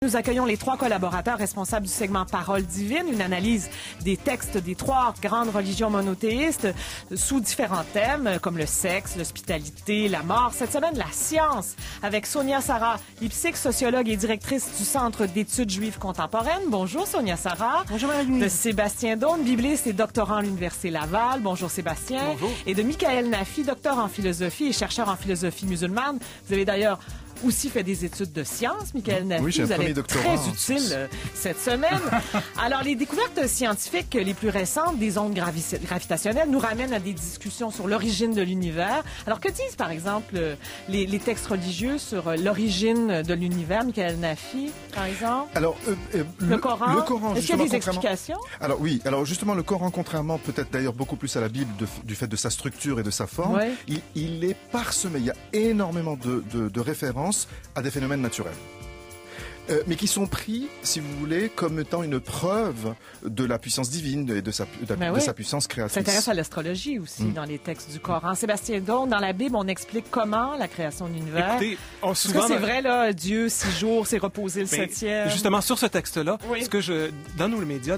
Nous accueillons les 3 collaborateurs responsables du segment Parole divine, une analyse des textes des 3 grandes religions monothéistes sous différents thèmes comme le sexe, l'hospitalité, la mort. Cette semaine, la science avec Sonia Sarah Lipsik, sociologue et directrice du Centre d'études juives contemporaines. Bonjour Sonia Sarah. Bonjour Marie-Louise. De Sébastien Daune, bibliste et doctorant à l'Université Laval. Bonjour Sébastien. Bonjour. Et de Michael Nafi, docteur en philosophie et chercheur en philosophie musulmane. Vous avez d'ailleurs aussi fait des études de sciences, Michael Nafi. Oui, j'ai un vous allez premier être doctorat très en utile cette semaine. Alors, les découvertes scientifiques les plus récentes des ondes gravitationnelles nous ramènent à des discussions sur l'origine de l'univers. Alors, que disent, par exemple, les textes religieux sur l'origine de l'univers, Michael Nafi, par exemple? Alors, le Coran. Le Coran, est-ce qu'il y a des explications? Alors oui, alors justement, le Coran, contrairement peut-être d'ailleurs beaucoup plus à la Bible du fait de sa structure et de sa forme, il est parsemé. Il y a énormément de références à des phénomènes naturels. Mais qui sont pris, si vous voulez, comme étant une preuve de la puissance divine et de sa puissance créatrice. Ça s'intéresse à l'astrologie aussi dans les textes du Coran. Sébastien Daune, dans la Bible, on explique comment la création de l'univers. Écoutez, Est-ce que c'est vrai, là, Dieu, 6 jours, s'est reposé le 7e? Justement, sur ce texte-là, dans nos médias,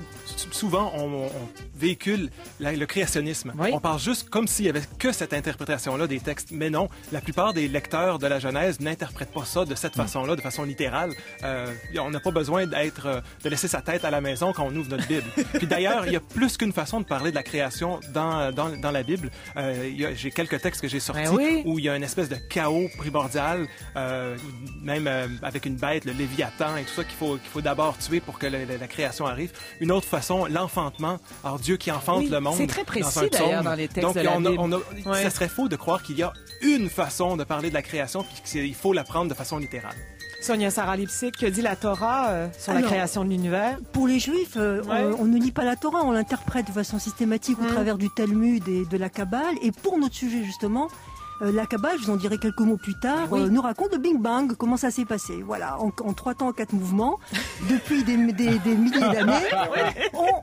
souvent, on véhicule le créationnisme. Oui. On parle juste comme s'il y avait que cette interprétation-là des textes. Mais non, la plupart des lecteurs de la Genèse n'interprètent pas ça de cette façon-là, de façon littérale. On n'a pas besoin de laisser sa tête à la maison quand on ouvre notre Bible. Puis d'ailleurs, il y a plus qu'une façon de parler de la création dans la Bible. J'ai quelques textes que j'ai sortis où il y a une espèce de chaos primordial, même avec une bête, le Léviathan et tout ça qu'il faut d'abord tuer pour que la création arrive. Une autre façon, l'enfantement. Alors Dieu qui enfante le monde. C'est très précis d'ailleurs dans les textes de la Bible. Ça serait faux de croire qu'il y a une façon de parler de la création puis qu'il faut la prendre de façon littérale. Sonia Sarah Lipsik, que dit la Torah sur la création de l'univers? Pour les Juifs, on ne lit pas la Torah, on l'interprète de façon systématique au travers du Talmud et de la Kabbale. Et pour notre sujet, justement, la Kabbale, je vous en dirai quelques mots plus tard, nous raconte le Big Bang, comment ça s'est passé. Voilà, en 3 temps, 4 mouvements, depuis des milliers d'années,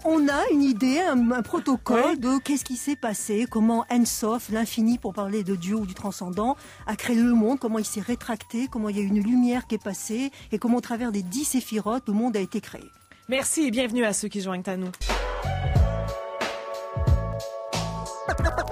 on a une idée, un protocole de qu'est-ce qui s'est passé, comment Ensof, l'infini pour parler de Dieu ou du transcendant, a créé le monde, comment il s'est rétracté, comment il y a une lumière qui est passée et comment au travers des 10 séphirotes, le monde a été créé. Merci et bienvenue à ceux qui joignent à nous.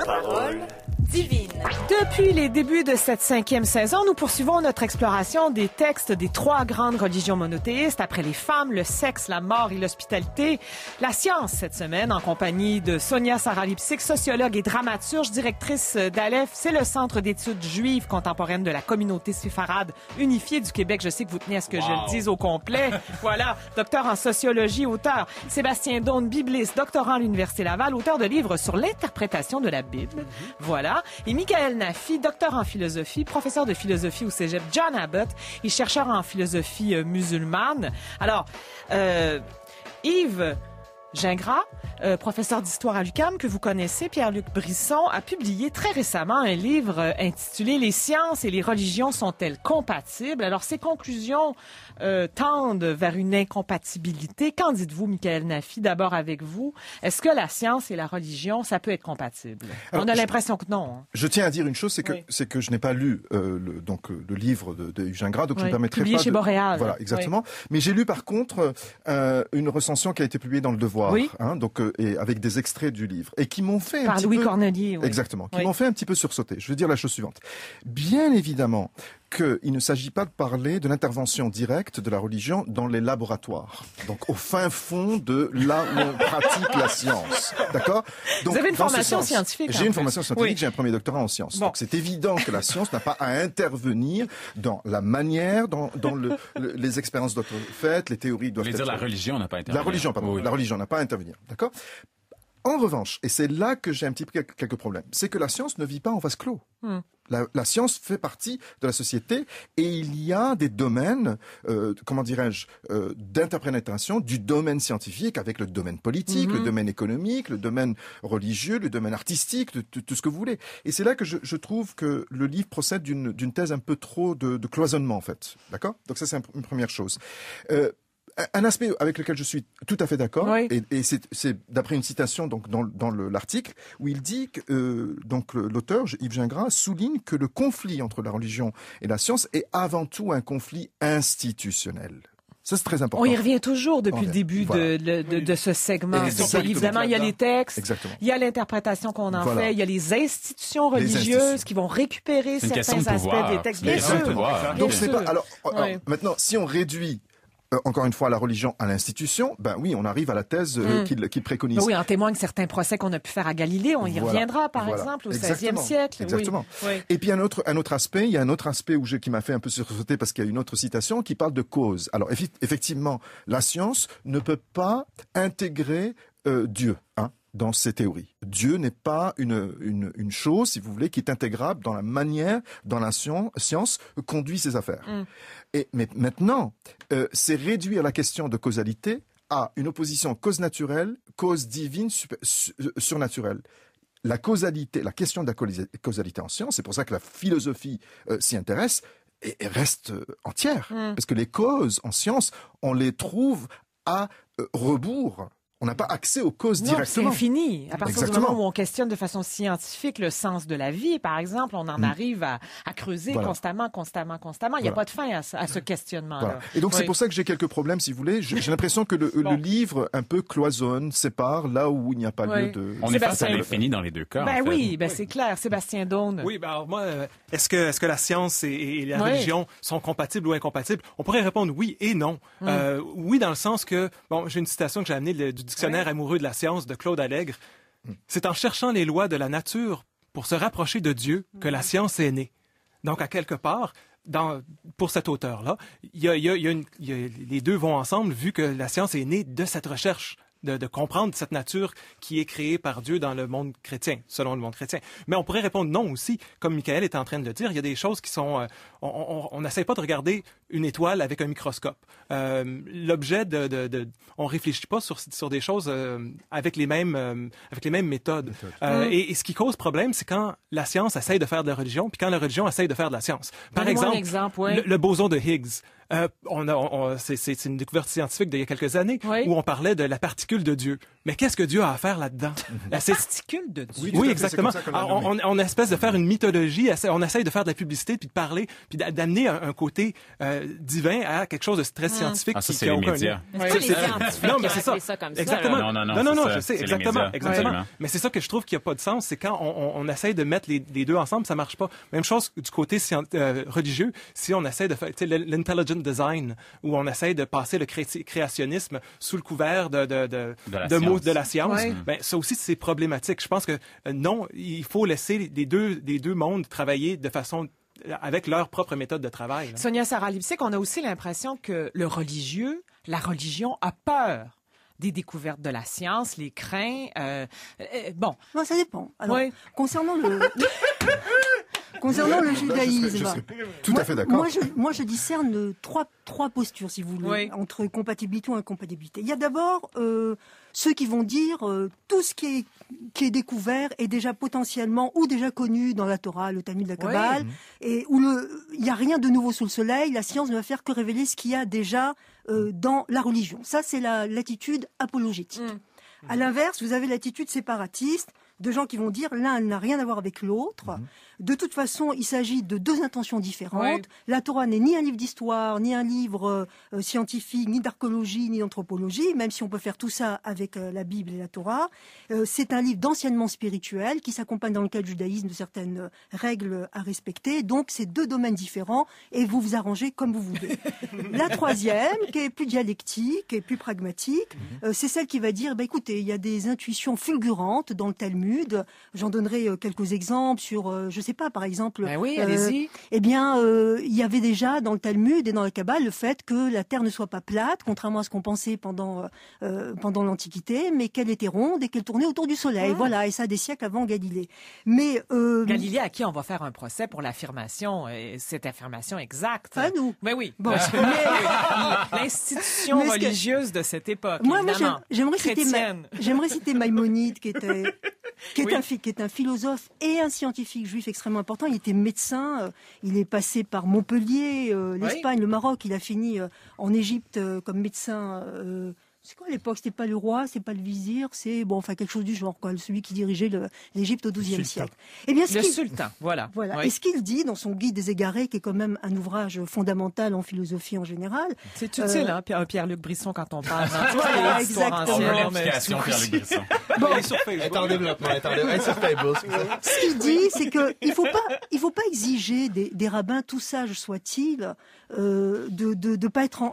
Parole divine. Depuis les débuts de cette 5e saison, nous poursuivons notre exploration des textes des 3 grandes religions monothéistes, après les femmes, le sexe, la mort et l'hospitalité. La science, cette semaine, en compagnie de Sonia Sarah Lipsik, sociologue et dramaturge, directrice d'Aleph. C'est le Centre d'études juives contemporaines de la communauté séfarade unifiée du Québec. Je sais que vous tenez à ce que je le dise au complet. Voilà, docteur en sociologie, auteur. Sébastien Daune, bibliste, doctorant à l'Université Laval, auteur de livres sur l'interprétation de la Bible. Voilà. Et Michael Nafi, docteur en philosophie, professeur de philosophie au cégep John Abbott et chercheur en philosophie musulmane. Alors, Yves Gingras, professeur d'histoire à l'UQAM que vous connaissez, Pierre-Luc Brisson, a publié très récemment un livre intitulé « Les sciences et les religions sont-elles compatibles ?» Alors, ces conclusions tendent vers une incompatibilité. Qu'en dites-vous, Michael Nafi, d'abord avec vous? Est-ce que la science et la religion, ça peut être compatible? Alors, on a l'impression que non. Hein. Je tiens à dire une chose, c'est que je n'ai pas lu le livre de Yves Gingras, donc je ne me permettrai publié pas chez Boréal. Voilà, exactement. Mais j'ai lu par contre une recension qui a été publiée dans Le Devoir, et avec des extraits du livre, et qui m'ont fait Par Louis Cornelier. Exactement, qui m'ont fait un petit peu sursauter. Je veux dire la chose suivante. Bien évidemment qu'il ne s'agit pas de parler de l'intervention directe de la religion dans les laboratoires. Donc, au fin fond de là où on pratique la science. D'accord? Donc, vous avez une formation scientifique. J'ai une formation scientifique, j'ai un premier doctorat en sciences. Bon. Donc, c'est évident que la science n'a pas à intervenir dans la manière, dans les expériences doivent être faites, les théories doivent être faites. La religion n'a pas à intervenir. La religion, pardon. Oui. La religion n'a pas à intervenir. D'accord? En revanche, et c'est là que j'ai un petit peu quelques problèmes, c'est que la science ne vit pas en vase clos. La science fait partie de la société et il y a des domaines, d'interprétation du domaine scientifique avec le domaine politique, le domaine économique, le domaine religieux, le domaine artistique, tout ce que vous voulez. Et c'est là que je trouve que le livre procède d'une thèse un peu trop de cloisonnement, en fait. D'accord? Donc ça, c'est une première chose. Un aspect avec lequel je suis tout à fait d'accord, et c'est d'après une citation donc dans l'article où il dit que l'auteur Yves Gingras souligne que le conflit entre la religion et la science est avant tout un conflit institutionnel. Ça, c'est très important. On y revient toujours depuis le début de ce segment. Évidemment, il y a les textes, il y a l'interprétation qu'on en fait, il y a les institutions religieuses qui vont récupérer certains aspects des textes. Bien sûr. Donc, ce n'est pas... Alors, maintenant, si on réduit encore une fois, la religion à l'institution, ben oui, on arrive à la thèse qu'il préconise. Oui, en témoigne certains procès qu'on a pu faire à Galilée. On y reviendra, par exemple, au XVIe siècle. Exactement. Oui. Et puis, il y a un autre aspect qui m'a fait un peu sursauter parce qu'il y a une autre citation qui parle de cause. Alors, effectivement, la science ne peut pas intégrer Dieu, dans ces théories. Dieu n'est pas une chose, si vous voulez, qui est intégrable dans la manière dont la science conduit ses affaires. Mais maintenant, c'est réduire la question de causalité à une opposition cause naturelle, cause divine, surnaturelle. La causalité, la question de la causalité en science, c'est pour ça que la philosophie s'y intéresse, et reste entière. Parce que les causes en science, on les trouve à rebours. On n'a pas accès aux causes directement. C'est infini. À partir du moment où on questionne de façon scientifique le sens de la vie, par exemple, on en arrive à creuser constamment. Il n'y a pas de fin à ce questionnement-là. Voilà. Et donc, c'est pour ça que j'ai quelques problèmes, si vous voulez. J'ai l'impression que le livre un peu cloisonne, sépare, là où il n'y a pas lieu de... On est face à l'infini dans les deux cas. C'est clair. Sébastien Daune. Oui, alors moi, est-ce que la science et la religion sont compatibles ou incompatibles? On pourrait répondre oui et non. Oui, dans le sens que... Bon, j'ai une citation que j'ai amenée du dictionnaire amoureux de la science de Claude Allègre. C'est en cherchant les lois de la nature pour se rapprocher de Dieu que la science est née. Donc, à quelque part, pour cet auteur-là, les deux vont ensemble, vu que la science est née de cette recherche, de comprendre cette nature qui est créée par Dieu dans le monde chrétien, selon le monde chrétien. Mais on pourrait répondre non aussi, comme Michael est en train de le dire, il y a des choses qui sont... on n'essaie pas de regarder une étoile avec un microscope. L'objet on réfléchit pas sur des choses avec les mêmes méthodes. Et ce qui cause problème, c'est quand la science essaye de faire de la religion, puis quand la religion essaye de faire de la science. Par exemple, le boson de Higgs. C'est une découverte scientifique d'il y a quelques années où on parlait de la particule de Dieu. Mais qu'est-ce que Dieu a à faire là-dedans? La particule de Dieu? Oui, exactement. On espèce de faire une mythologie, on essaye de faire de la publicité, puis de parler, puis d'amener un côté divin à quelque chose de très scientifique. Ça, c'est les médias. Non, mais c'est ça. Exactement. Non, je sais, exactement. Mais c'est ça que je trouve qu'il n'y a pas de sens, c'est quand on essaye de mettre les deux ensemble, ça marche pas. Même chose du côté religieux, si on essaie de faire l'intelligent design, où on essaie de passer le créationnisme sous le couvert de la science, ben, ça aussi, c'est problématique. Je pense que non, il faut laisser les deux mondes travailler de façon avec leur propre méthode de travail. Sonia Sarah-Lipsic, on a aussi l'impression que la religion a peur des découvertes de la science, les craint. Non, ça dépend. Alors, concernant le judaïsme, je suis tout à fait d'accord. Moi, je discerne trois postures, si vous voulez, entre compatibilité ou incompatibilité. Il y a d'abord ceux qui vont dire tout ce qui est découvert est déjà potentiellement ou déjà connu dans la Torah, le Talmud, la Kabbale, et où il n'y a rien de nouveau sous le soleil. La science ne va faire que révéler ce qu'il y a déjà dans la religion. Ça, c'est l'attitude apologétique. À l'inverse, vous avez l'attitude séparatiste de gens qui vont dire l'un n'a rien à voir avec l'autre. De toute façon, il s'agit de deux intentions différentes. La Torah n'est ni un livre d'histoire, ni un livre scientifique, ni d'archéologie, ni d'anthropologie, même si on peut faire tout ça avec la Bible et la Torah. C'est un livre d'enseignement spirituel qui s'accompagne dans le cas du judaïsme de certaines règles à respecter. Donc, c'est deux domaines différents et vous vous arrangez comme vous voulez. La troisième, qui est plus dialectique et plus pragmatique, c'est celle qui va dire, écoutez, il y a des intuitions fulgurantes dans le Talmud. J'en donnerai quelques exemples sur, je sais pas, par exemple. Allez-y. Il y avait déjà dans le Talmud et dans la Kabbale le fait que la terre ne soit pas plate, contrairement à ce qu'on pensait pendant l'Antiquité, mais qu'elle était ronde et qu'elle tournait autour du soleil. Voilà, et ça des siècles avant Galilée. Mais Galilée, à qui on va faire un procès pour l'affirmation, cette affirmation exacte. Pas nous. Mais oui. Bon. L'institution religieuse de cette époque. Moi, j'aimerais citer Maïmonide, qui est un philosophe et un scientifique juif extrêmement important. Il était médecin, il est passé par Montpellier, l'Espagne, le Maroc. Il a fini en Égypte comme médecin C'est quoi à l'époque? C'était pas le roi, c'est pas le vizir, c'est quelque chose du genre, quoi, celui qui dirigeait l'Égypte au XIIe siècle. Eh bien, le sultan, voilà. Oui. Et ce qu'il dit dans son Guide des égarés, qui est quand même un ouvrage fondamental en philosophie en général. C'est utile, Pierre-Luc Brisson, quand on parle. Voilà, exactement. L'application Pierre-Luc Brisson. Il est sur Facebook. Elle est en développement, sur Facebook. Ce qu'il dit, c'est qu'il faut pas exiger des rabbins, tout sages soient-ils, de pas être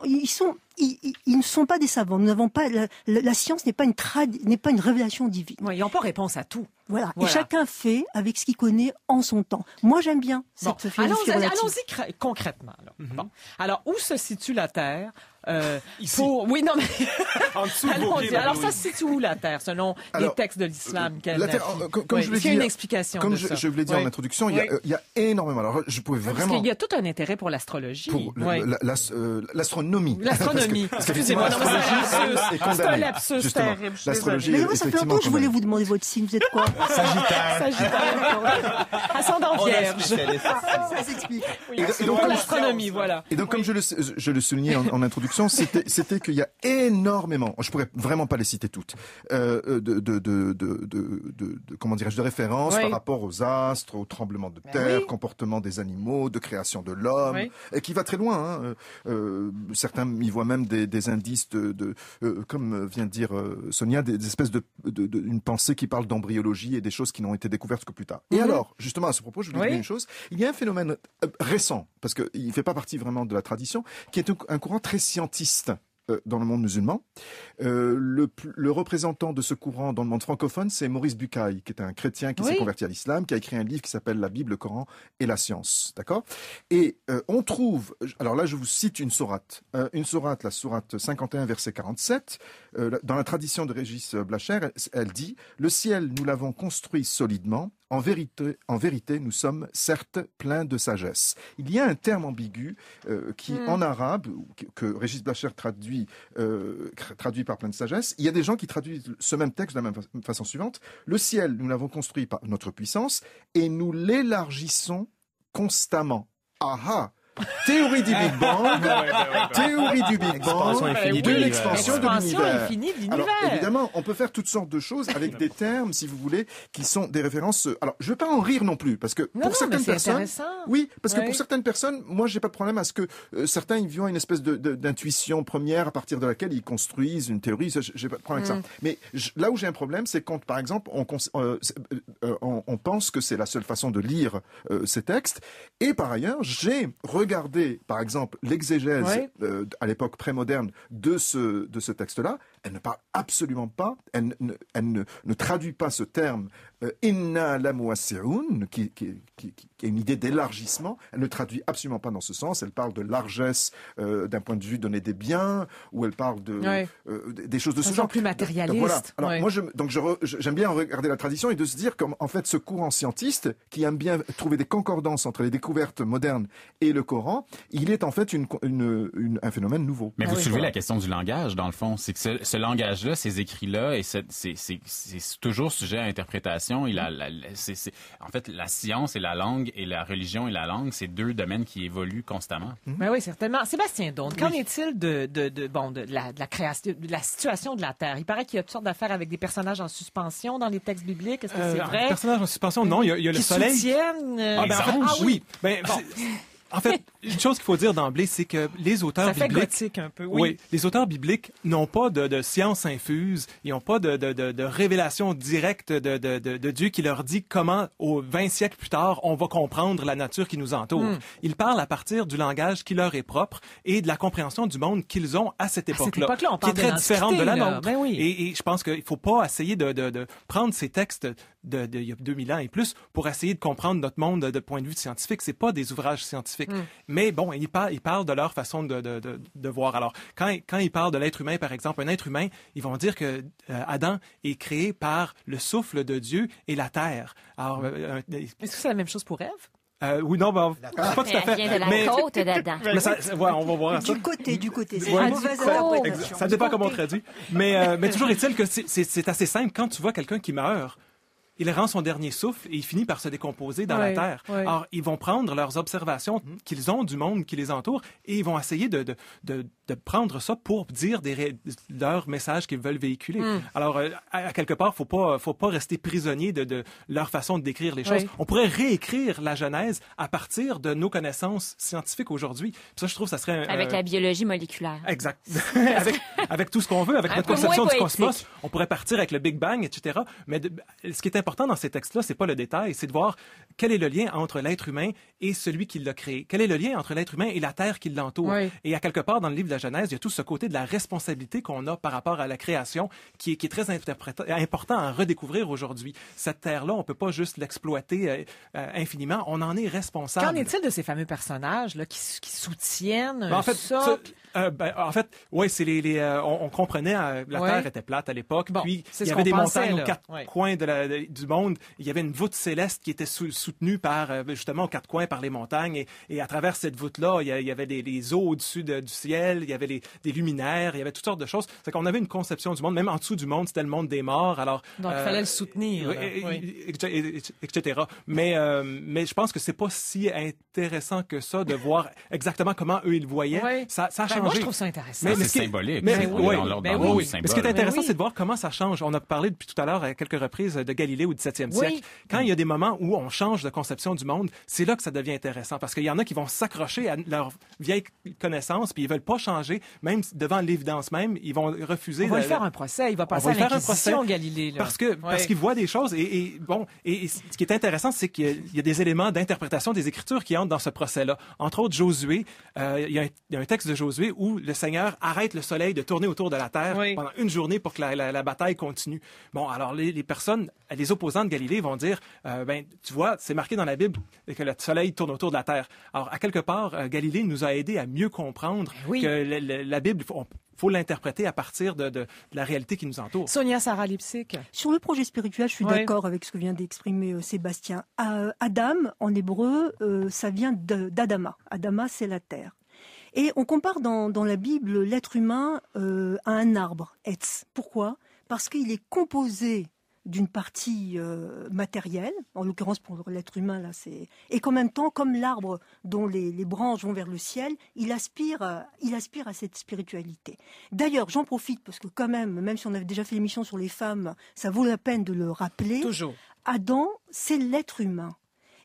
ils ne sont pas des savants. Nous n'avons pas la science n'est pas une révélation divine. Oui, ils n'ont pas réponse à tout. Voilà. Et chacun fait avec ce qu'il connaît en son temps. Moi, j'aime bien cette philosophie relative. Allons-y concrètement. Bon. Alors, où se situe la Terre? Ici. Oui, non, mais... En dessous Alors, ça se situe où, la Terre, selon les textes de l'islam? La Terre, comme je l'ai dit, une explication comme de je ça. vous l'ai dit en introduction, il y a énormément. Alors, je pouvais vraiment... Parce qu'il y a tout un intérêt pour l'astrologie. Pour l'astronomie. L'astronomie. Excusez-moi, c'est un lapsus terrible. L'astrologie, mais moi, ça fait longtemps que je voulais vous demander votre signe. Vous êtes quoi? Sagittaire. Ascendant Vierge. Ça s'explique. Et donc, l'astronomie, voilà. Et donc, comme je le soulignais en introduction, c'était qu'il y a énormément, je pourrais vraiment pas les citer toutes, comment dirais-je, de références par rapport aux astres, aux tremblements de terre, comportement des animaux, de création de l'homme, et qui va très loin. Certains y voient même des indices comme vient de dire Sonia, des espèces une pensée qui parle d'embryologie et des choses qui n'ont été découvertes que plus tard. Et alors, justement, à ce propos, je voulais dire une chose. Il y a un phénomène récent, parce qu'il ne fait pas partie vraiment de la tradition, qui est un courant très scientiste dans le monde musulman. Le représentant de ce courant dans le monde francophone, c'est Maurice Bucaille, qui est un chrétien qui s'est converti à l'islam, qui a écrit un livre qui s'appelle La Bible, le Coran et la science. D'accord? Et on trouve, alors là je vous cite une sourate, la sourate 51, verset 47, dans la tradition de Régis Blacher, elle dit « Le ciel, nous l'avons construit solidement, en vérité, nous sommes certes pleins de sagesse. » Il y a un terme ambigu qui, en arabe, que Régis Blacher traduit par plein de sagesse. Il y a des gens qui traduisent ce même texte de la même façon suivante. Le ciel, nous l'avons construit par notre puissance et nous l'élargissons constamment. Aha! Théorie du Big Bang, théorie du Big Bang, de l'expansion de l'univers. Infinie de l'univers. Alors, évidemment, on peut faire toutes sortes de choses avec des termes, si vous voulez, qui sont des références. Alors, je ne vais pas en rire non plus, parce que pour certaines personnes, que pour certaines personnes, moi, j'ai pas de problème à ce que certains ils voient une espèce d'intuition première à partir de laquelle ils construisent une théorie. J'ai pas de problème avec ça. Mais là où j'ai un problème, c'est quand, par exemple, on pense que c'est la seule façon de lire ces textes. Et par ailleurs, j'ai regardez, par exemple, l'exégèse à l'époque prémoderne de ce texte-là, elle ne parle absolument pas, elle ne traduit pas ce terme inna la muwassi'un, qui est une idée d'élargissement. Elle ne traduit absolument pas dans ce sens. Elle parle de largesse d'un point de vue donner des biens, ou elle parle des choses de ce genre. Plus matérialiste. Voilà. Alors moi, j'aime bien regarder la tradition et de se dire qu'en fait, ce courant scientiste qui aime bien trouver des concordances entre les découvertes modernes et le Coran, il est en fait un phénomène nouveau. Mais vous soulevez la question du langage, dans le fond. C'est que ce langage-là, ces écrits-là, et c'est toujours sujet à interprétation. En fait, la science et la langue et la religion et la langue, c'est deux domaines qui évoluent constamment. Ben oui, certainement. Sébastien Dône, qu'en est-il de la création, de la situation de la Terre? Il paraît qu'il y a toutes sortes d'affaires avec des personnages en suspension dans les textes bibliques. Est-ce que c'est vrai? Personnages en suspension, non. Il y a le soleil. Qui soutiennent... Oui. En fait, une chose qu'il faut dire d'emblée, c'est que les auteurs bibliques... Ça fait gothique un peu, oui. Les auteurs bibliques n'ont pas de science infuse, ils n'ont pas de révélation directe de Dieu qui leur dit comment, 20 siècles plus tard, on va comprendre la nature qui nous entoure. Ils parlent à partir du langage qui leur est propre et de la compréhension du monde qu'ils ont à cette époque-là, qui est très différente de la nôtre. Ben oui. Et je pense qu'il ne faut pas essayer de prendre ces textes il y a 2000 ans et plus pour essayer de comprendre notre monde de point de vue scientifique. C'est pas des ouvrages scientifiques. Mais bon, ils parlent de leur façon de voir. Alors, quand ils parlent de l'être humain, par exemple, un être humain, ils vont dire que Adam est créé par le souffle de Dieu et la terre. Alors, est-ce que c'est la même chose pour Ève? Oui, non, pas tout à fait. Elle vient de la côte d'Adam. Mais on va voir ça. Du côté. C'est Ouais. une mauvaise interprétation. Ça dépend comment on traduit. Mais toujours est-il que c'est assez simple. Quand tu vois quelqu'un qui meurt, il rend son dernier souffle et il finit par se décomposer dans la terre. Alors, ils vont prendre leurs observations qu'ils ont du monde qui les entoure et ils vont essayer de prendre ça pour dire leurs messages qu'ils veulent véhiculer. Alors, à quelque part, faut pas rester prisonnier de leur façon de décrire les choses. On pourrait réécrire la Genèse à partir de nos connaissances scientifiques aujourd'hui. Puis ça, je trouve, ça serait... Avec la biologie moléculaire. Exact. avec tout ce qu'on veut, avec notre conception du cosmos, on pourrait partir avec le Big Bang, etc. Mais ce qui est important dans ces textes-là, c'est pas le détail, c'est de voir quel est le lien entre l'être humain et celui qui l'a créé. Quel est le lien entre l'être humain et la terre qui l'entoure. Et à quelque part, dans le livre de la Genèse, il y a tout ce côté de la responsabilité qu'on a par rapport à la création qui est très important à redécouvrir aujourd'hui. Cette terre-là, on peut pas juste l'exploiter infiniment, on en est responsable. Qu'en est-il de ces fameux personnages là, qui soutiennent en fait, c'est on comprenait la Terre était plate à l'époque, puis il y avait des montagnes aux quatre coins du monde. Il y avait une voûte céleste qui était soutenue par justement aux quatre coins par les montagnes et à travers cette voûte-là, il y avait les eaux au-dessus du ciel, il y avait des luminaires, il y avait toutes sortes de choses. C'est qu'on avait une conception du monde, même en dessous du monde, c'était le monde des morts. Alors donc il fallait le soutenir, etc. Mais je pense que c'est pas si intéressant que ça de voir exactement comment eux ils le voyaient. Ça a changé. Moi je trouve ça intéressant. Mais c'est symbolique. Mais ce qui est intéressant, c'est de voir comment ça change. On a parlé depuis tout à l'heure à quelques reprises de Galilée au 17e siècle. Quand il y a des moments où on change de conception du monde, c'est là que ça devient intéressant parce qu'il y en a qui vont s'accrocher à leur vieille connaissance puis ils veulent pas changer, même devant l'évidence même, ils vont refuser. On va lui faire un procès, il va passer à l'Inquisition, Galilée. Là. Parce qu'il voit des choses et ce qui est intéressant, c'est qu'il y a des éléments d'interprétation des Écritures qui entrent dans ce procès-là. Entre autres, Josué, il y a un texte de Josué où le Seigneur arrête le soleil de tourner autour de la terre pendant une journée pour que la bataille continue. Bon, alors les personnes, les opposants de Galilée vont dire, tu vois, c'est marqué dans la Bible que le soleil tourne autour de la terre. Alors, à quelque part, Galilée nous a aidé à mieux comprendre que la Bible, faut l'interpréter à partir de la réalité qui nous entoure. Sonia Sarah Lipsick. Sur le projet spirituel, je suis d'accord avec ce que vient d'exprimer Sébastien. Adam, en hébreu, ça vient d'Adama. Adama, c'est la terre. Et on compare dans la Bible l'être humain à un arbre, Etz. Pourquoi ? Parce qu'il est composé d'une partie matérielle, en l'occurrence pour l'être humain, là, et qu'en même temps, comme l'arbre dont les branches vont vers le ciel, il aspire à cette spiritualité. D'ailleurs, j'en profite parce que quand même si on avait déjà fait l'émission sur les femmes, ça vaut la peine de le rappeler. Toujours. Adam, c'est l'être humain.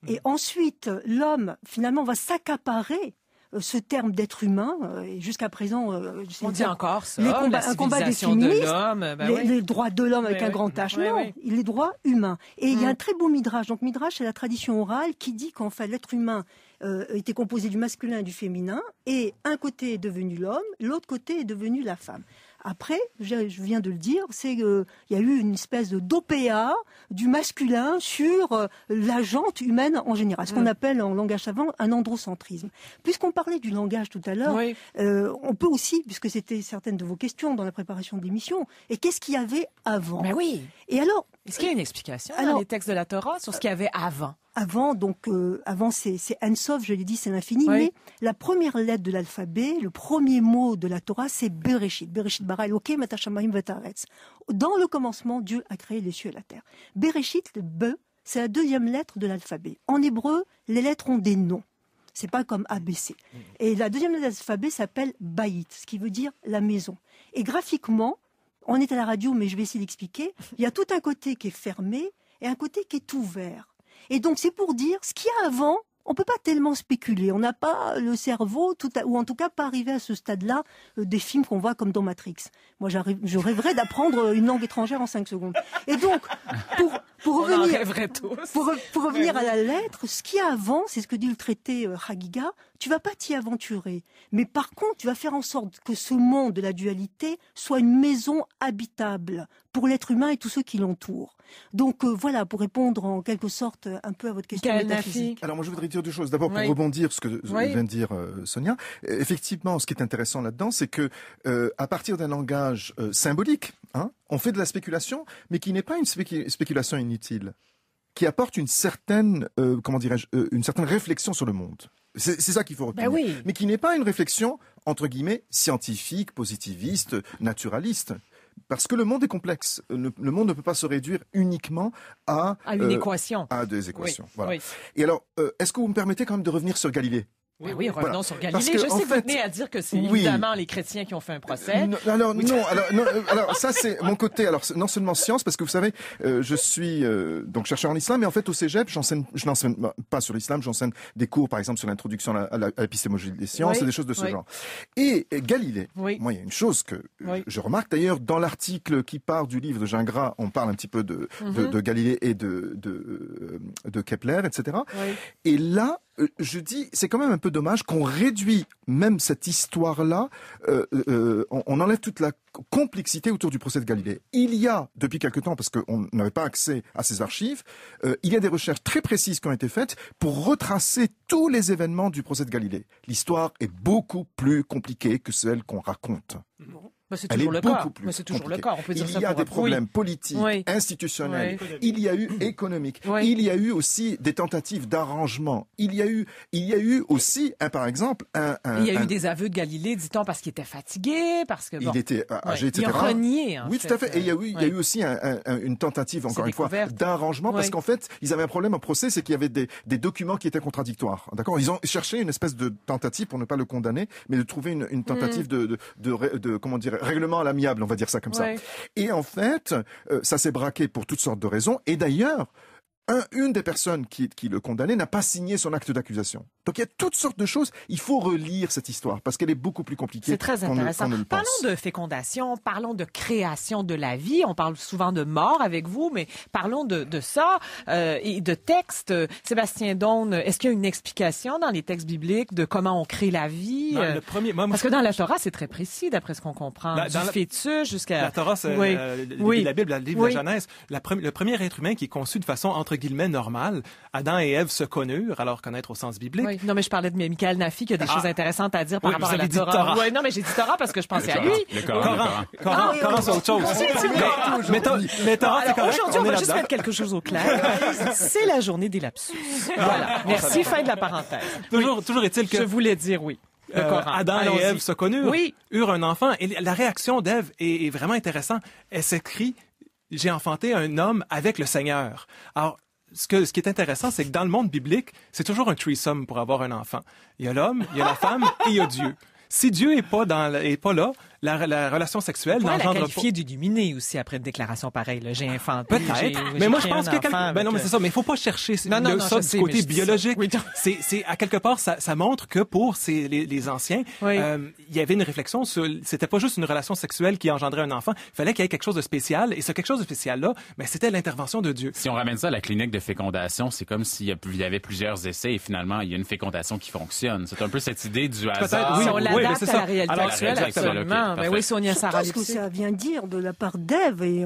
Et ensuite, l'homme, finalement, va s'accaparer ce terme d'être humain, et jusqu'à présent, on dit encore ça, un combat des féministes, les droits de l'homme avec un grand H, non, les droits humains. Et il y a un très beau midrash. Donc midrash, c'est la tradition orale qui dit qu'en fait l'être humain était composé du masculin et du féminin, et un côté est devenu l'homme, l'autre côté est devenu la femme. Après, je viens de le dire, c'est qu'il y a eu une espèce d'OPA du masculin sur la gente humaine en général, ce qu'on appelle en langage savant un androcentrisme. Puisqu'on parlait du langage tout à l'heure, on peut aussi, puisque c'était certaines de vos questions dans la préparation de l'émission, et qu'est-ce qu'il y avait avant ? Mais oui. Et alors, est-ce qu'il y a une explication dans les textes de la Torah sur ce qu'il y avait avant ? Avant c'est Ensof, je l'ai dit, c'est l'infini, mais la première lettre de l'alphabet, le premier mot de la Torah, c'est Bereshit. Bereshit bara Elokim et hashamayim v'haaretz. Dans le commencement, Dieu a créé les cieux et la terre. Bereshit, le B, c'est la deuxième lettre de l'alphabet. En hébreu, les lettres ont des noms. C'est pas comme ABC. Et la deuxième lettre de l'alphabet s'appelle Bayit, ce qui veut dire la maison. Et graphiquement, on est à la radio, mais je vais essayer d'expliquer, il y a tout un côté qui est fermé et un côté qui est ouvert. Et donc, c'est pour dire, ce qu'il y a avant, on peut pas tellement spéculer. On n'a pas le cerveau, ou en tout cas pas arrivé à ce stade-là des films qu'on voit comme dans Matrix. Moi, je rêverais d'apprendre une langue étrangère en 5 secondes. Et donc, pour revenir à la lettre, ce qu'il y a avant, c'est ce que dit le traité Chagiga, tu vas pas t'y aventurer. Mais par contre, tu vas faire en sorte que ce monde de la dualité soit une maison habitable pour l'être humain et tous ceux qui l'entourent. Donc voilà, pour répondre en quelque sorte un peu à votre question métaphysique. Alors moi je voudrais dire deux choses. D'abord pour rebondir ce que vient de dire Sonia. Effectivement, ce qui est intéressant là-dedans, c'est que à partir d'un langage symbolique, on fait de la spéculation, mais qui n'est pas une spéculation inutile, qui apporte une certaine, une certaine réflexion sur le monde. C'est ça qu'il faut retenir. Mais qui n'est pas une réflexion, entre guillemets, scientifique, positiviste, naturaliste. Parce que le monde est complexe. Le monde ne peut pas se réduire uniquement à une équation. À deux équations. Oui, voilà. oui. Et alors, est-ce que vous me permettez quand même de revenir sur Galilée? Oui, revenons sur Galilée. Parce que, je sais que fait, vous tenez à dire que c'est évidemment les chrétiens qui ont fait un procès. Alors ça c'est mon côté. Alors non seulement science, parce que vous savez, je suis donc chercheur en islam, mais en fait au cégep, je n'enseigne pas sur l'islam, j'enseigne des cours par exemple sur l'introduction à l'épistémologie des sciences et des choses de ce genre. Et Galilée, moi il y a une chose que je remarque d'ailleurs dans l'article qui part du livre de Gingras, on parle un petit peu de Galilée et de Kepler, etc. Et là, je dis, c'est quand même un peu dommage qu'on réduit même cette histoire-là, on enlève toute la complexité autour du procès de Galilée. Il y a, depuis quelque temps, parce qu'on n'avait pas accès à ces archives, il y a des recherches très précises qui ont été faites pour retracer tous les événements du procès de Galilée. L'histoire est beaucoup plus compliquée que celle qu'on raconte. C'est toujours le cas. C'est toujours le cas. On peut dire il y a des problèmes politiques, institutionnels. Il y a eu économiques. Il y a eu aussi des tentatives d'arrangement. Il y a eu aussi, par exemple, il y a eu des aveux de Galilée, dit-on, parce qu'il était fatigué, parce que il était âgé, etc. Il a renié. Oui, tout à fait. Et il y a eu aussi une tentative, encore une fois, d'arrangement, parce qu'en fait, ils avaient un problème au procès, c'est qu'il y avait des documents qui étaient contradictoires. D'accord. Ils ont cherché une espèce de tentative pour ne pas le condamner, mais de trouver une tentative de comment dire, règlement à l'amiable, on va dire ça comme ça. Et en fait, ça s'est braqué pour toutes sortes de raisons. Et d'ailleurs, une des personnes qui le condamnait n'a pas signé son acte d'accusation. Donc il y a toutes sortes de choses. Il faut relire cette histoire parce qu'elle est beaucoup plus compliquée. C'est très intéressant. Qu'on ne le pense. Parlons de fécondation, parlons de création de la vie. On parle souvent de mort avec vous, mais parlons de ça et de textes. Sébastien Dohn, est-ce qu'il y a une explication dans les textes bibliques de comment on crée la vie? Non, le premier, parce que dans la Torah, c'est très précis, d'après ce qu'on comprend. Du fœtus jusqu'à... La Torah, c'est la Bible, le livre de la Genèse. Le premier être humain qui est conçu de façon, entre guillemets, normale. Adam et Ève se connurent, alors connaître au sens biblique. Oui. Non, mais je parlais de Michael Nafi qui a des choses intéressantes à dire par rapport à la Torah. Oui, non, mais j'ai dit Torah parce que je pensais à lui. Coran, c'est autre chose. Mais Torah, c'est correct. Aujourd'hui, on va juste mettre quelque chose au clair. C'est la journée des lapsus. Voilà. Merci, fin de la parenthèse. Toujours est-il que... Je voulais dire oui. Adam et Ève se connurent, eurent un enfant, et la réaction d'Ève est vraiment intéressante. Elle s'écrit « J'ai enfanté un homme avec le Seigneur ». Alors, ce qui est intéressant, c'est que dans le monde biblique, c'est toujours un threesome pour avoir un enfant. Il y a l'homme, il y a la femme et il y a Dieu. Si Dieu est pas là, la relation sexuelle n'engendre pas. La qualifier d'illuminée aussi après une déclaration pareille. J'ai infanté. Peut-être. Mais moi, je pense que non, mais c'est ça. Mais il faut pas chercher ça du côté biologique. C'est à quelque part, ça montre que pour les anciens, il y avait une réflexion sur. C'était pas juste une relation sexuelle qui engendrait un enfant. Il fallait qu'il y ait quelque chose de spécial. Et ce quelque chose de spécial-là, c'était l'intervention de Dieu. Si on ramène ça à la clinique de fécondation, c'est comme s'il y avait plusieurs essais et finalement, il y a une fécondation qui fonctionne. C'est un peu cette idée du hasard. Oui, on l'adapte à la réalité actuelle, absolument. Mais oui, Sonia Sarah. Je pense que ça vient dire de la part d'Ève et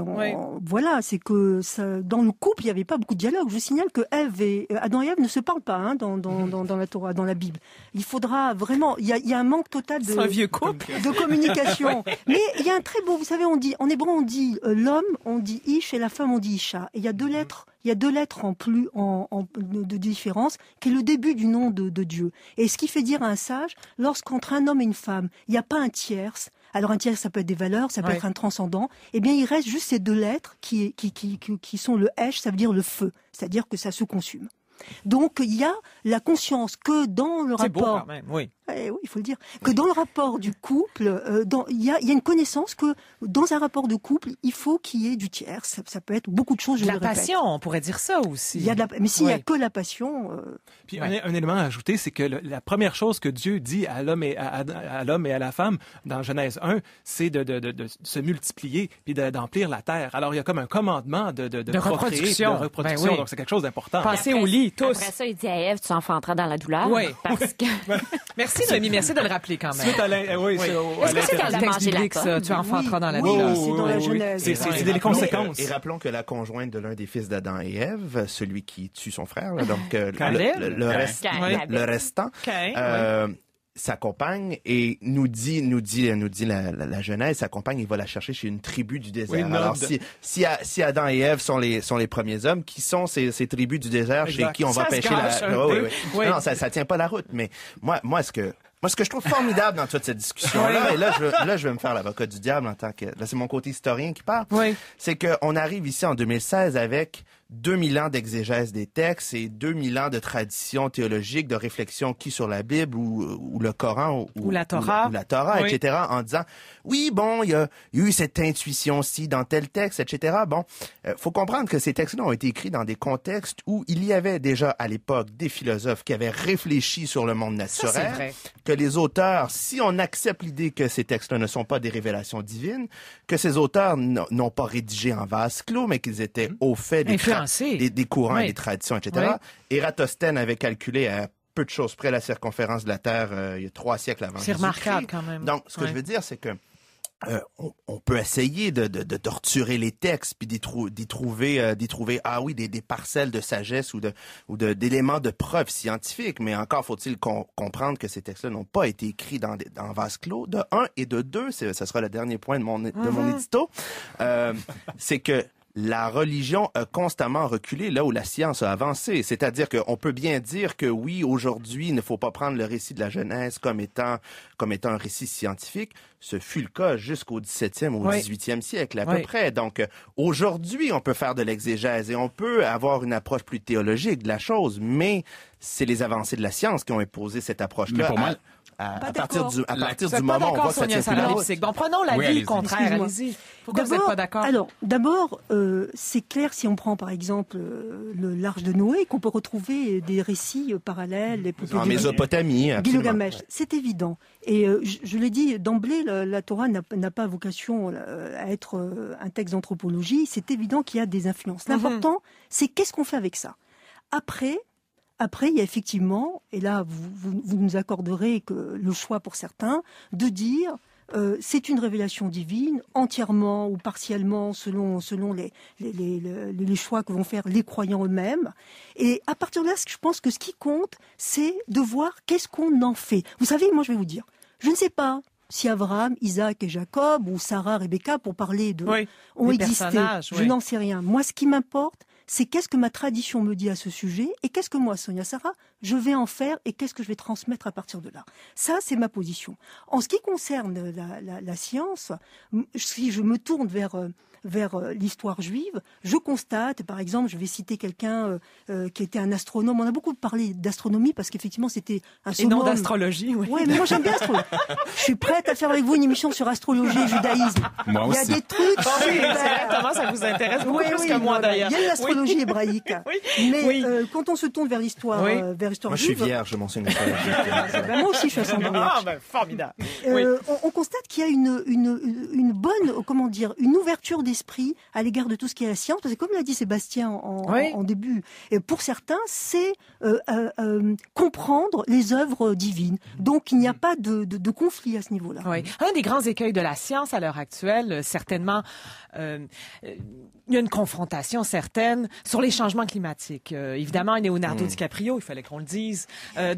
voilà, c'est que dans le couple, il n'y avait pas beaucoup de dialogue. Je signale que Adam et Ève ne se parlent pas dans la Torah, dans la Bible. Il faudra vraiment, il y a un manque total de communication. Mais il y a un très beau, vous savez, en hébreu on dit l'homme, on dit ish et la femme on dit isha. Et il y a deux lettres. Il y a deux lettres en plus de différence, qui est le début du nom de Dieu. Et ce qui fait dire à un sage, lorsqu'entre un homme et une femme, il n'y a pas un tierce. Alors un tierce, ça peut être des valeurs, ça peut être un transcendant. Eh bien, il reste juste ces deux lettres qui sont le hesh, ça veut dire le feu, c'est-à-dire que ça se consume. Donc il y a la conscience que dans le rapport, beau quand même, oui, il faut le dire, que dans le rapport du couple, il y a une connaissance que dans un rapport de couple, il faut qu'il y ait du tiers. Ça peut être beaucoup de choses. De la passion, on pourrait dire ça aussi. Mais s'il n'y a que la passion. Puis un élément à ajouter, c'est que la première chose que Dieu dit à l'homme et à la femme dans Genèse 1, c'est de se multiplier puis d'emplir la terre. Alors il y a comme un commandement de reproduction. Donc c'est quelque chose d'important. Passez au lit. Tous. Après ça, il dit à Ève, tu enfanteras dans la douleur. Oui. Parce que... Merci, Noémie. Merci de le rappeler quand même. Est-ce que c'est dans le texte biblique, ça? Tu enfanteras dans la douleur. C'est dans la Genèse. C'est des conséquences. Et rappelons que la conjointe de l'un des fils d'Adam et Ève, celui qui tue son frère, donc le restant, sa compagne et nous dit la Genèse, sa compagne, il va la chercher chez une tribu du désert. Alors si Adam et Ève sont les premiers hommes, qui sont ces tribus du désert chez qui on va pêcher la... Non, ça tient pas la route. Mais moi Moi, ce que je trouve formidable dans toute cette discussion-là, et là, je vais me faire l'avocat du diable en tant que... Là, c'est mon côté historien qui parle. Oui. C'est qu'on arrive ici en 2016 avec 2000 ans d'exégèse des textes et 2000 ans de tradition théologique, de réflexion sur la Bible ou le Coran ou la Torah, oui. etc., en disant, oui, bon, il y a eu cette intuition-ci dans tel texte, etc. Bon, faut comprendre que ces textes-là ont été écrits dans des contextes où il y avait déjà à l'époque des philosophes qui avaient réfléchi sur le monde naturel. Ça, c'est vrai. Que les auteurs, si on accepte l'idée que ces textes-là ne sont pas des révélations divines, que ces auteurs n'ont pas rédigé en vase clos, mais qu'ils étaient au fait des courants et des traditions, etc. Oui. Ératosthène avait calculé à peu de choses près la circonférence de la Terre il y a 3 siècles avant Jésus-Christ. C'est remarquable quand même. Donc, ce que je veux dire, c'est que on peut essayer de torturer les textes puis d'y trouver des parcelles de sagesse ou d'éléments de preuve scientifiques, mais encore faut-il comprendre que ces textes-là n'ont pas été écrits dans vase clos, de un, et de deux, ça sera le dernier point de mon édito, c'est que la religion a constamment reculé là où la science a avancé. C'est-à-dire qu'on peut bien dire que oui, aujourd'hui, il ne faut pas prendre le récit de la Genèse comme étant un récit scientifique. Ce fut le cas jusqu'au 17e ou 18e siècle à peu près. Donc, aujourd'hui, on peut faire de l'exégèse et on peut avoir une approche plus théologique de la chose, mais c'est les avancées de la science qui ont imposé cette approche-là. Mais pour moi, à partir du moment où on voit que ça tient plus la route. Bon, prenons l'avis contraire. Allez-y. Pourquoi vous n'êtes pas d'accord? Alors, d'abord, c'est clair si on prend par exemple l'Arche de Noé, qu'on peut retrouver des récits parallèles. En Mésopotamie, absolument. Gilgamesh, c'est évident. Et je l'ai dit d'emblée, la Torah n'a pas vocation à être un texte d'anthropologie. C'est évident qu'il y a des influences. L'important, c'est qu'est-ce qu'on fait avec ça. Après, il y a effectivement, et là vous nous accorderez que le choix pour certains, de dire c'est une révélation divine, entièrement ou partiellement selon les choix que vont faire les croyants eux-mêmes. Et à partir de là, je pense que ce qui compte, c'est de voir qu'est-ce qu'on en fait. Vous savez, moi je vais vous dire, je ne sais pas si Abraham, Isaac et Jacob, ou Sarah, Rebecca, pour parler de... ont existé. Je n'en sais rien. Moi, ce qui m'importe, c'est qu'est-ce que ma tradition me dit à ce sujet et qu'est-ce que moi, Sonia Sarah, je vais en faire et qu'est-ce que je vais transmettre à partir de là. Ça, c'est ma position. En ce qui concerne la science, si je me tourne vers l'histoire juive, je constate, par exemple, je vais citer quelqu'un qui était un astronome. On a beaucoup parlé d'astronomie parce qu'effectivement, c'était un summum. Et non d'astrologie, oui. Oui, mais moi, j'aime bien l'astrologie. Je suis prête à faire avec vous une émission sur astrologie et judaïsme. Moi aussi. Il y a des trucs... Oui, exactement, ça vous intéresse beaucoup plus que moi, d'ailleurs. Il y a l'astrologie hébraïque. Mais quand on se tourne vers l'histoire moi, juive... je suis vierge, je mentionne moi aussi, je suis ascendant vierge. Formidable. On constate qu'il y a une bonne, une ouverture d'esprit à l'égard de tout ce qui est la science, parce que comme l'a dit Sébastien en début, pour certains, c'est comprendre les œuvres divines. Donc il n'y a pas de conflit à ce niveau-là. Oui. Un des grands écueils de la science à l'heure actuelle, certainement, il y a une confrontation certaine sur les changements climatiques. Évidemment, Leonardo DiCaprio, il fallait qu'on le dise,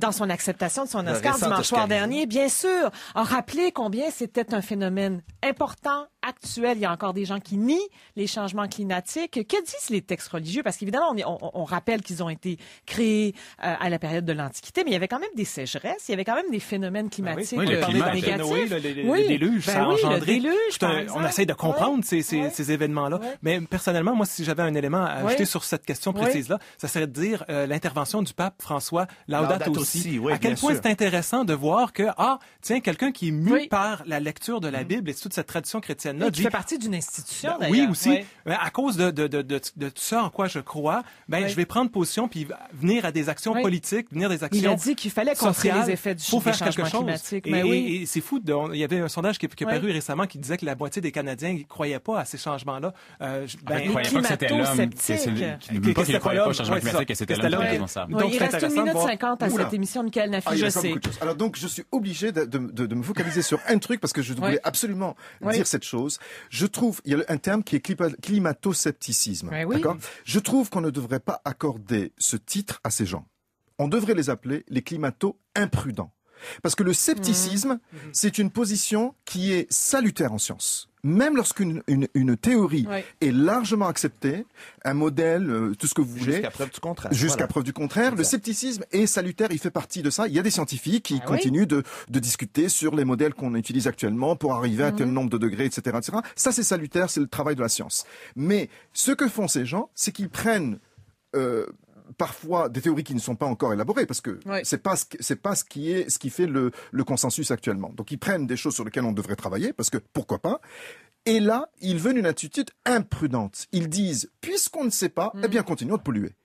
dans son acceptation de son Oscar dimanche soir dernier, bien sûr, a rappelé combien c'était un phénomène important, actuel. Il y a encore des gens qui nient les changements climatiques. Que disent les textes religieux? Parce qu'évidemment, on rappelle qu'ils ont été créés à la période de l'Antiquité, mais il y avait quand même des sécheresses, il y avait quand même des phénomènes climatiques négatifs. Noé, le déluge, ça a engendré. On essaie de comprendre ces événements-là. Ouais. Mais personnellement, moi, si j'avais un élément à ajouter sur cette question précise-là, ça serait de dire l'intervention du pape François Laudato Si. À quel point c'est intéressant de voir que, quelqu'un qui est mu par la lecture de la Bible et toute cette tradition chrétienne-là. Qui fait partie d'une institution, d'ailleurs. Oui, aussi. À cause de tout ça en quoi je crois, je vais prendre position puis venir à des actions politiques, venir des actions sociales. Il a dit qu'il fallait contrer les effets du changement climatique. Et c'est fou. Il y avait un sondage qui est paru récemment qui disait que la moitié des Canadiens ne croyaient pas à ces changements-là. Ils croyaient pas que c'était l'homme. Ils ne croyaient pas au changement climatique et c'était l'homme qui était responsable. Il reste 1 minute 50 à cette émission, Michael Nafi, je sais. Alors donc, je suis obligé de me focaliser sur un truc parce que je voulais absolument dire cette chose. Je trouve, il y a un terme qui est climato-scepticisme. D'accord ? Je trouve qu'on ne devrait pas accorder ce titre à ces gens. On devrait les appeler les climato-imprudents. Parce que le scepticisme, c'est une position qui est salutaire en science. Même lorsqu'une une théorie est largement acceptée, un modèle, tout ce que vous voulez... Jusqu'à preuve du contraire. Jusqu'à preuve du contraire. Le scepticisme est salutaire, il fait partie de ça. Il y a des scientifiques qui continuent de discuter sur les modèles qu'on utilise actuellement pour arriver à tel nombre de degrés, etc., etc. Ça, c'est salutaire, c'est le travail de la science. Mais ce que font ces gens, c'est qu'ils prennent... parfois des théories qui ne sont pas encore élaborées parce que c'est pas ce qui fait le consensus actuellement. Donc ils prennent des choses sur lesquelles on devrait travailler parce que pourquoi pas. Et là, ils veulent une attitude imprudente. Ils disent puisqu'on ne sait pas, eh bien continuons de polluer.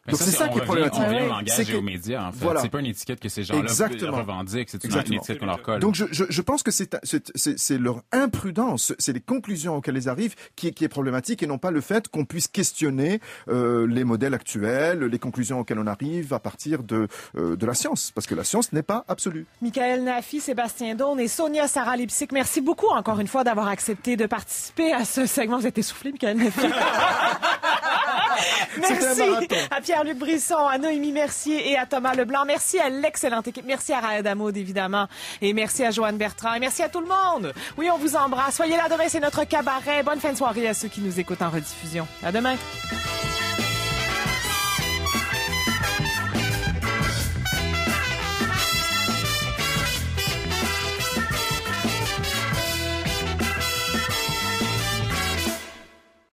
Donc c'est ça qui est problématique. On revient au langage et aux médias, en fait. Voilà. C'est pas une étiquette que ces gens-là revendiquent, c'est une étiquette qu'on leur colle. Donc je pense que c'est leur imprudence, c'est les conclusions auxquelles ils arrivent qui est problématique et non pas le fait qu'on puisse questionner les modèles actuels, les conclusions auxquelles on arrive à partir de la science, parce que la science n'est pas absolue. Michael Nafi, Sébastien Daune et Sonia Sarah Lipsic, merci beaucoup encore une fois d'avoir accepté de participer à ce segment. Vous êtes essoufflé, Michael Nafi. Merci à Pierre-Luc Brisson, à Noémie Mercier et à Thomas Leblanc. Merci à l'excellente équipe. Merci à Raed Hamoud, évidemment. Et merci à Joanne Bertrand. Et merci à tout le monde. Oui, on vous embrasse. Soyez là demain, c'est notre cabaret. Bonne fin de soirée à ceux qui nous écoutent en rediffusion. À demain.